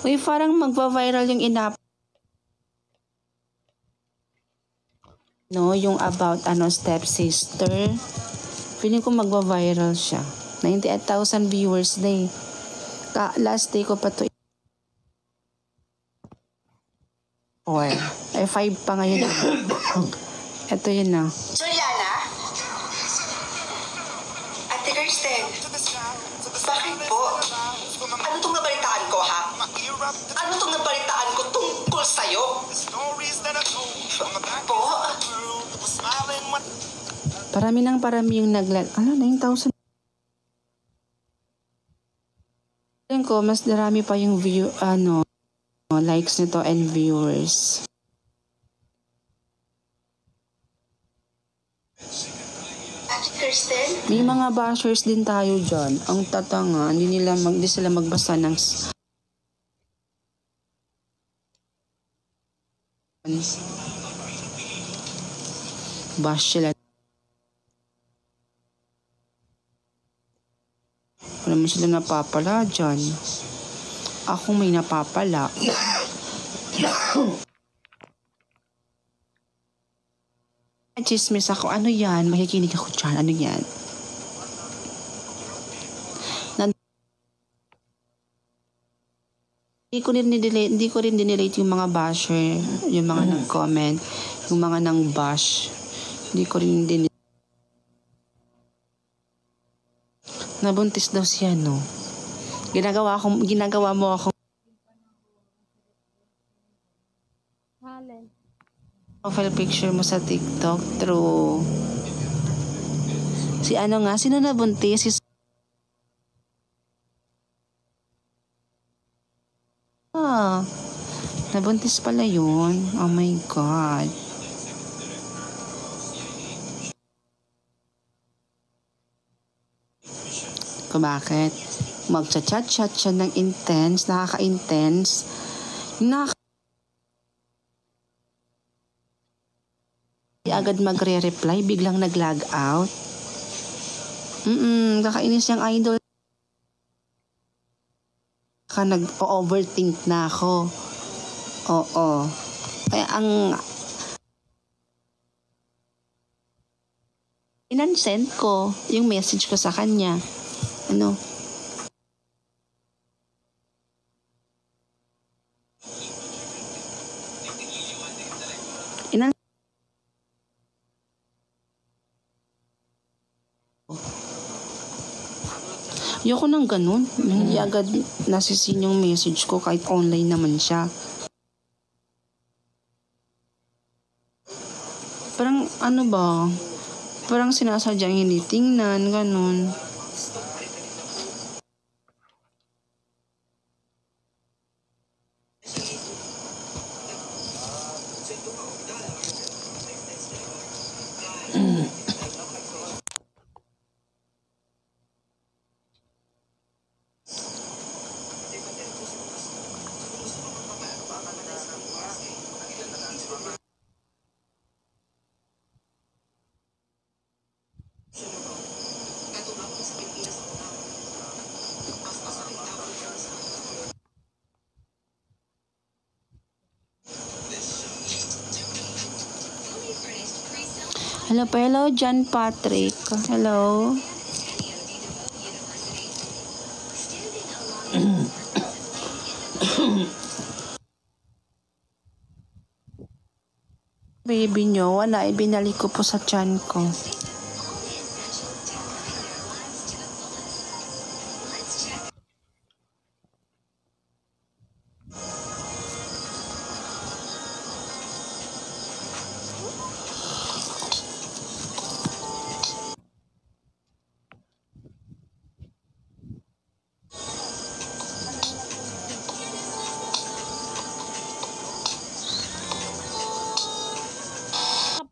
Uy, parang magpa-viral yung no, yung about stepsister. Feeling ko magpa-viral siya. 98,000 viewers na eh. Last day ko pa to. Or, 5 pa ngayon. Ito yun na. Juliana? Ate Kirsten? Bakit po? Ano tong nabalitaan ko, ha? Ano tong nabalitaan ko tungkol sa'yo? Po? Parami yung Ano, 9,000? Tingin ko, mas darami pa yung likes nito and viewers. Ate Kirsten? May mga bashers din tayo dyan. Ang tatanga, hindi sila magbasa ng bash sila. Wala mo sila napapala dyan. Ako may napapala. Chismis ako. Ano yan? Makikinig ako dyan. Ano yan? Hindi ko rin dinelete yung mga basher, yung mga nag-comment, yung mga nang-bash. Hindi ko rin dinelete. Nabuntis daw siya, no? Ginagawa mo ako. Profile picture mo sa TikTok, true. Sino nabuntis? Nabuntis pala yun. Oh my God. Kung bakit? Magchat-chat siya ng intense, nakaka-intense. Agad magre-reply, biglang nag-log out. Kakainis yung idol. Nag-overthink na ako. Oo. Kaya inansend ko yung message ko sa kanya. Ayoko nang ganun. Hindi agad nasisin yung message ko kahit online naman siya. Parang parang sinasadyang hindi tingnan, ganun. Hello, John Patrick. Hello. Baby nyo, wala. Ibinalik ko po sa tiyan ko.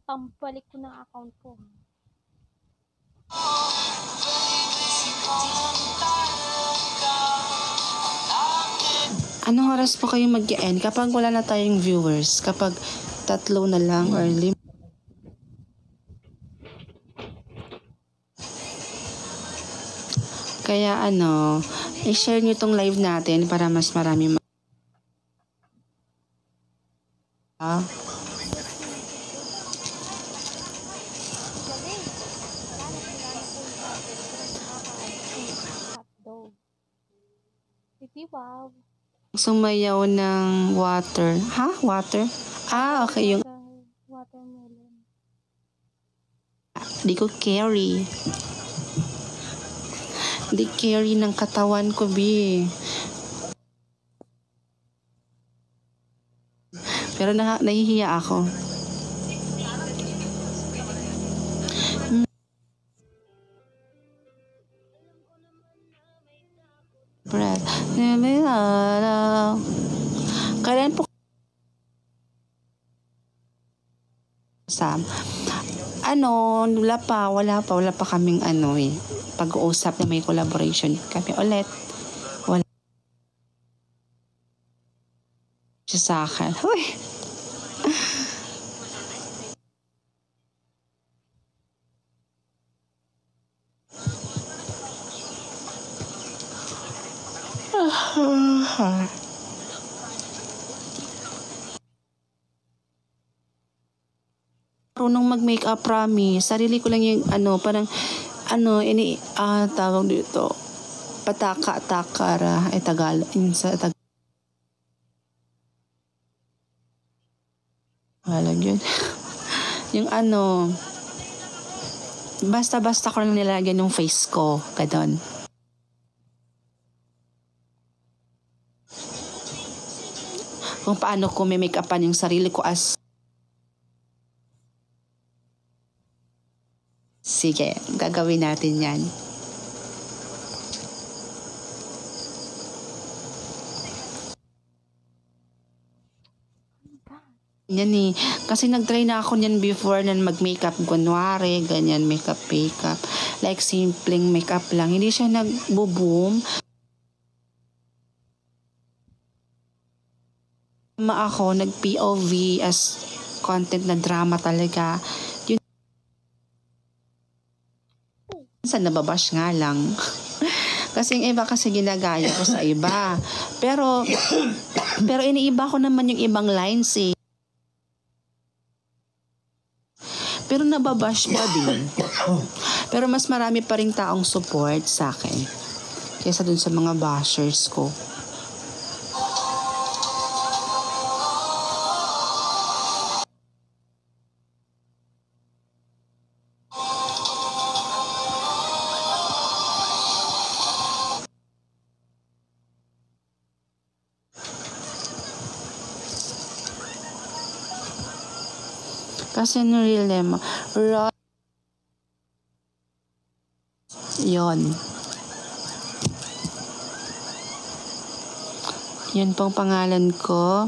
Pampalik ko ng account ko. Anong oras po kayo mag-end? Kapag wala na tayong viewers, kapag 3 na lang or 5. Kaya i-share nyo tong live natin para mas marami Hotdog. Wow. sumayaw ng water. Ha? Water? Okay. Yung Watermelon. di ko carry. Di carry ng katawan ko, bi. Pero nahihiya ako. Breath. Kailan po Sam? Wala pa kaming pag-uusap na may collaboration kami ulit. Wala siya sa akin. Uy! Marunong mag-makeup, promise. Sarili ko lang yung tawag dito. Pataka-takara. Tagalog. Tagalog yun. Yung basta-basta ko lang nilagyan yung face ko. Gadon. Kung paano ko may make-upan yung sarili ko Sige, gagawin natin yan. Yan kasi nag-try na ako niyan before na mag-makeup, kunwari, ganyan, makeup. Like simpleng makeup lang. Hindi siya nag-boom. Ako, nag-POV as content na drama talaga. Minsan nababash nga lang. Kasi yung iba kasi ginagaya ko sa iba. Pero iniiba ko naman yung ibang lines Pero nababash pa din. Pero mas marami pa ring taong support sa akin kaysa dun sa mga bashers ko. Kasi real name, Yon. Yun pong pangalan ko.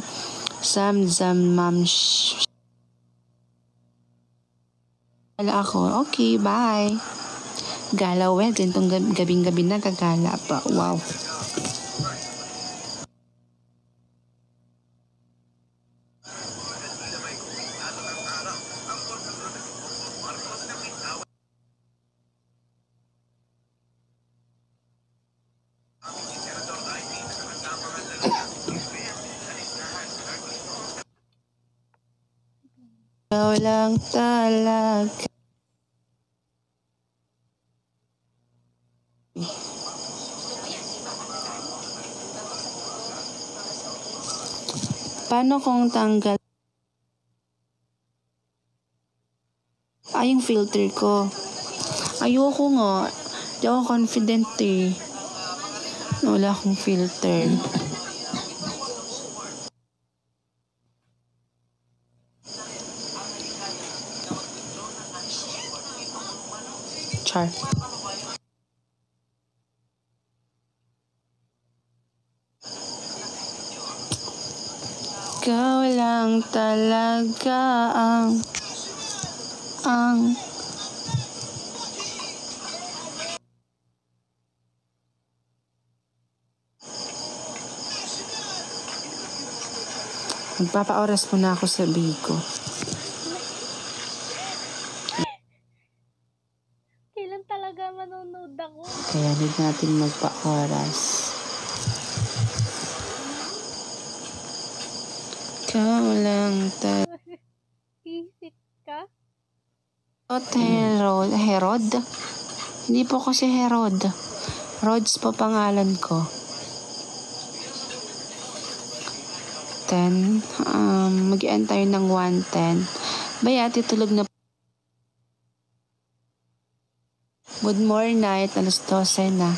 Samzam Mamsh. Wala ako. Okay, bye. Gala well. Gantong gabing-gabi na gagala pa. Wow. Ikaw lang talaga. Paano kung tanggal? Yung filter ko. Ayoko nga. Di ako confident Wala akong filter. Char. Ikaw lang talaga ang magpapa-oras muna ako sa Biko. Kailan talaga na manonood ako. Kaya need natin magpa-oras. Ikaw lang Isip ka? Herod? Hindi po ko si Herod. Rods po pangalan ko. 10. Mag-end tayo ng 1:10. Bayati, tulog na. Good morning night. Alas 12 na.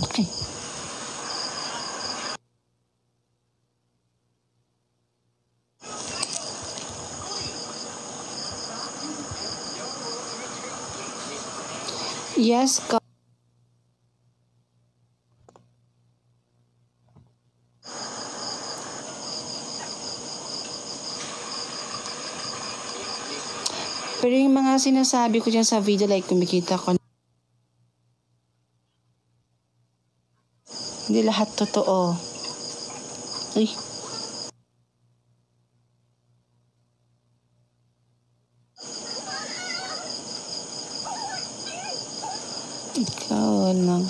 Okay. Yes, pero yung mga sinasabi ko dyan sa video, like kumikita ko, hindi lahat totoo. Uy. Ikaw lang.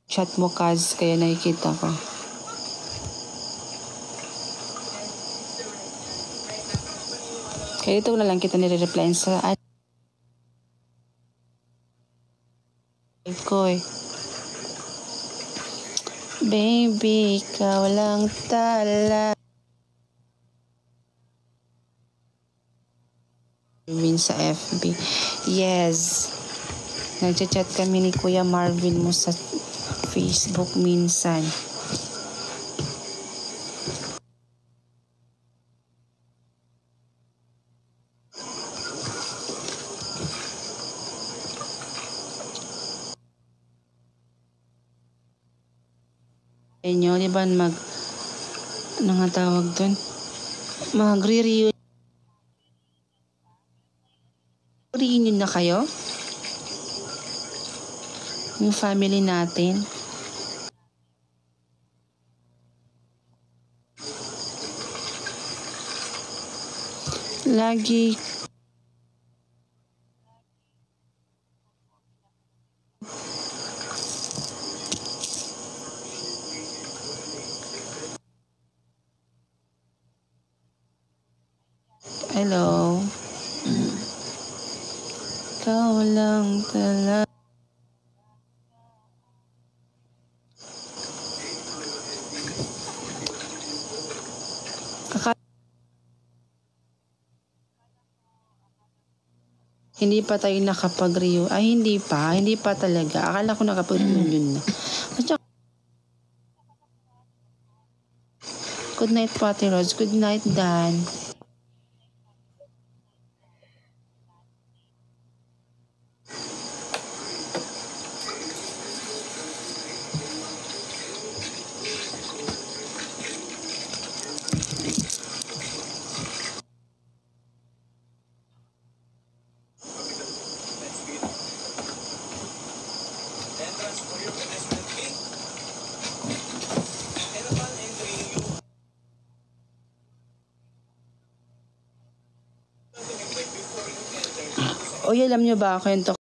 Chat mo, Kaz, kaya nakikita ko. Kaya ito na lang kita nire-replyan sa ko eh. Baby, ikaw lang tala. Marvin sa FB. Yes. Nagchat-chat kami ni Kuya Marvin mo sa Facebook minsan. Inyo, di ba ano nga tawag dun? Magre-reunion na kayo? Yung family natin. Lagi hello. Ikaw lang talaga. Hindi pa tayo nakapag-reunion. Ay, hindi pa talaga. Akala ko nakapag-reunion na. Good night, Pati Rose. Good night, Dan. Oy, alam nyo ba, kwento